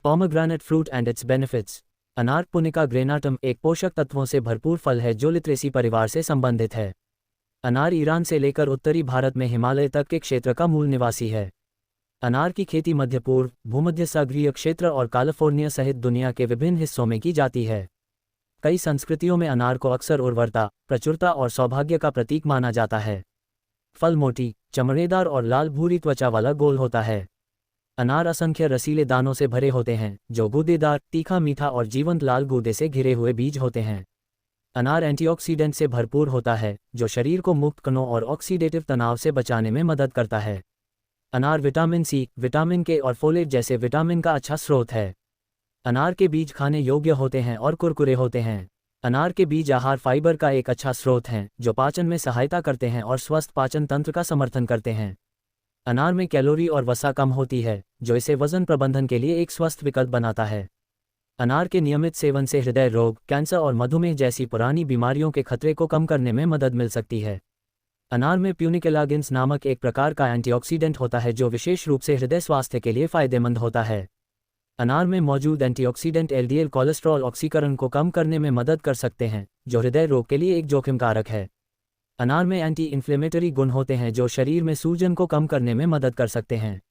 Pomegranate fruit and it's benefits. अनार पुनिका ग्रेनाटम एक पोषक तत्वों से भरपूर फल है जो लिट्रेसी परिवार से संबंधित है। अनार ईरान से लेकर उत्तरी भारत में हिमालय तक के क्षेत्र का मूल निवासी है। अनार की खेती मध्य पूर्व, भूमध्य सागरीय क्षेत्र और कैलिफोर्निया सहित दुनिया के विभिन्न हिस्सों में की जाती है। कई संस्कृतियों में अनार को अक्सर उर्वरता, प्रचुरता और सौभाग्य का प्रतीक माना जाता है। फल मोटी, चमड़ेदार और लाल भूरी त्वचा वाला गोल होता है। अनार असंख्य रसीले दानों से भरे होते हैं जो गूदेदार, तीखा, मीठा और जीवंत लाल गूदे से घिरे हुए बीज होते हैं। अनार एंटीऑक्सीडेंट से भरपूर होता है जो शरीर को मुक्त कणों और ऑक्सीडेटिव तनाव से बचाने में मदद करता है। अनार विटामिन सी, विटामिन के और फोलेट जैसे विटामिन का अच्छा स्रोत है। अनार के बीज खाने योग्य होते हैं और कुरकुरे होते हैं। अनार के बीज आहार फाइबर का एक अच्छा स्रोत हैं जो पाचन में सहायता करते हैं और स्वस्थ पाचन तंत्र का समर्थन करते हैं। अनार में कैलोरी और वसा कम होती है जो इसे वजन प्रबंधन के लिए एक स्वस्थ विकल्प बनाता है। अनार के नियमित सेवन से हृदय रोग, कैंसर और मधुमेह जैसी पुरानी बीमारियों के खतरे को कम करने में मदद मिल सकती है। अनार में प्यूनिकेलागिन्स नामक एक प्रकार का एंटीऑक्सीडेंट होता है जो विशेष रूप से हृदय स्वास्थ्य के लिए फायदेमंद होता है। अनार में मौजूद एंटीऑक्सीडेंट एलडीएल कोलेस्ट्रॉल ऑक्सीकरण को कम करने में मदद कर सकते हैं जो हृदय रोग के लिए एक जोखिम कारक है। अनार में एंटी इन्फ्लेमेटरी गुण होते हैं जो शरीर में सूजन को कम करने में मदद कर सकते हैं।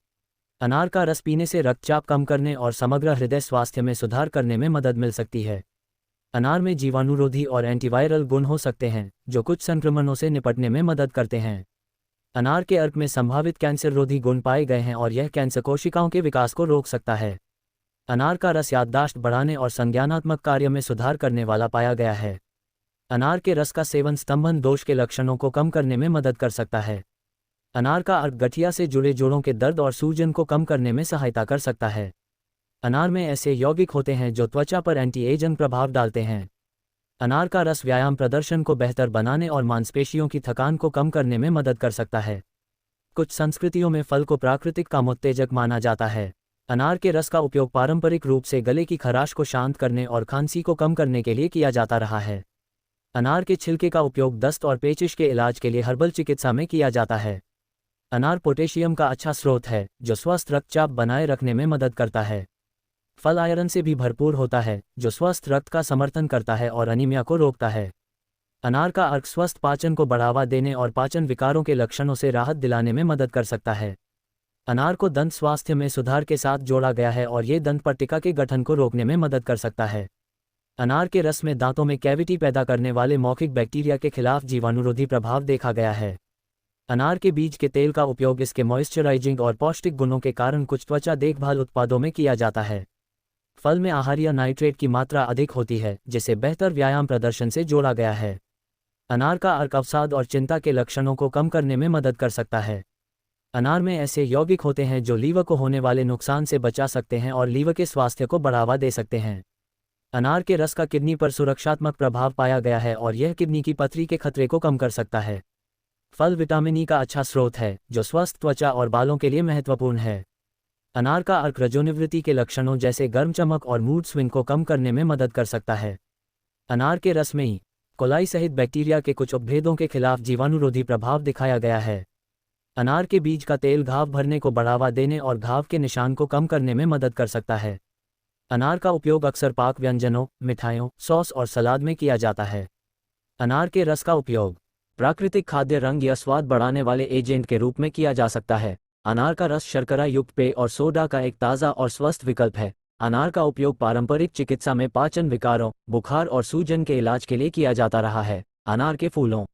अनार का रस पीने से रक्तचाप कम करने और समग्र हृदय स्वास्थ्य में सुधार करने में मदद मिल सकती है। अनार में जीवाणुरोधी और एंटीवायरल गुण हो सकते हैं जो कुछ संक्रमणों से निपटने में मदद करते हैं। अनार के अर्क में संभावित कैंसर रोधी गुण पाए गए हैं और यह कैंसर कोशिकाओं के विकास को रोक सकता है। अनार का रस याददाश्त बढ़ाने और संज्ञानात्मक कार्य में सुधार करने वाला पाया गया है। अनार के रस का सेवन स्तंभन दोष के लक्षणों को कम करने में मदद कर सकता है। अनार का अर्क गठिया से जुड़े जोड़ों के दर्द और सूजन को कम करने में सहायता कर सकता है। अनार में ऐसे यौगिक होते हैं जो त्वचा पर एंटी एजिंग प्रभाव डालते हैं। अनार का रस व्यायाम प्रदर्शन को बेहतर बनाने और मांसपेशियों की थकान को कम करने में मदद कर सकता है। कुछ संस्कृतियों में फल को प्राकृतिक कामोत्तेजक माना जाता है। अनार के रस का उपयोग पारंपरिक रूप से गले की खराश को शांत करने और खांसी को कम करने के लिए किया जाता रहा है। अनार के छिलके का उपयोग दस्त और पेचिश के इलाज के लिए हर्बल चिकित्सा में किया जाता है। अनार पोटेशियम का अच्छा स्रोत है जो स्वस्थ रक्तचाप बनाए रखने में मदद करता है। फल आयरन से भी भरपूर होता है जो स्वस्थ रक्त का समर्थन करता है और अनीमिया को रोकता है। अनार का अर्क स्वस्थ पाचन को बढ़ावा देने और पाचन विकारों के लक्षणों से राहत दिलाने में मदद कर सकता है। अनार को दंत स्वास्थ्य में सुधार के साथ जोड़ा गया है और ये दंत पट्टिका के गठन को रोकने में मदद कर सकता है। अनार के रस में दांतों में कैविटी पैदा करने वाले मौखिक बैक्टीरिया के खिलाफ जीवाणुरोधी प्रभाव देखा गया है। अनार के बीज के तेल का उपयोग इसके मॉइस्चराइजिंग और पौष्टिक गुणों के कारण कुछ त्वचा देखभाल उत्पादों में किया जाता है। फल में आहार्य नाइट्रेट की मात्रा अधिक होती है जिसे बेहतर व्यायाम प्रदर्शन से जोड़ा गया है। अनार का अर्क अवसाद और चिंता के लक्षणों को कम करने में मदद कर सकता है। अनार में ऐसे यौगिक होते हैं जो लीवर को होने वाले नुकसान से बचा सकते हैं और लीवर के स्वास्थ्य को बढ़ावा दे सकते हैं। अनार के रस का किडनी पर सुरक्षात्मक प्रभाव पाया गया है और यह किडनी की पथरी के खतरे को कम कर सकता है। फल विटामिन ई का अच्छा स्रोत है जो स्वस्थ त्वचा और बालों के लिए महत्वपूर्ण है। अनार का अर्क रजोनिवृत्ति के लक्षणों जैसे गर्म चमक और मूड स्विंग को कम करने में मदद कर सकता है। अनार के रस में ई. कोलाई सहित बैक्टीरिया के कुछ उपभेदों के खिलाफ जीवाणुरोधी प्रभाव दिखाया गया है। अनार के बीज का तेल घाव भरने को बढ़ावा देने और घाव के निशान को कम करने में मदद कर सकता है। अनार का उपयोग अक्सर पाक व्यंजनों, मिठाइयों, सॉस और सलाद में किया जाता है। अनार के रस का उपयोग प्राकृतिक खाद्य रंग या स्वाद बढ़ाने वाले एजेंट के रूप में किया जा सकता है। अनार का रस शर्करा युक्त पेय और सोडा का एक ताज़ा और स्वस्थ विकल्प है। अनार का उपयोग पारंपरिक चिकित्सा में पाचन विकारों, बुखार और सूजन के इलाज के लिए किया जाता रहा है। अनार के फूलों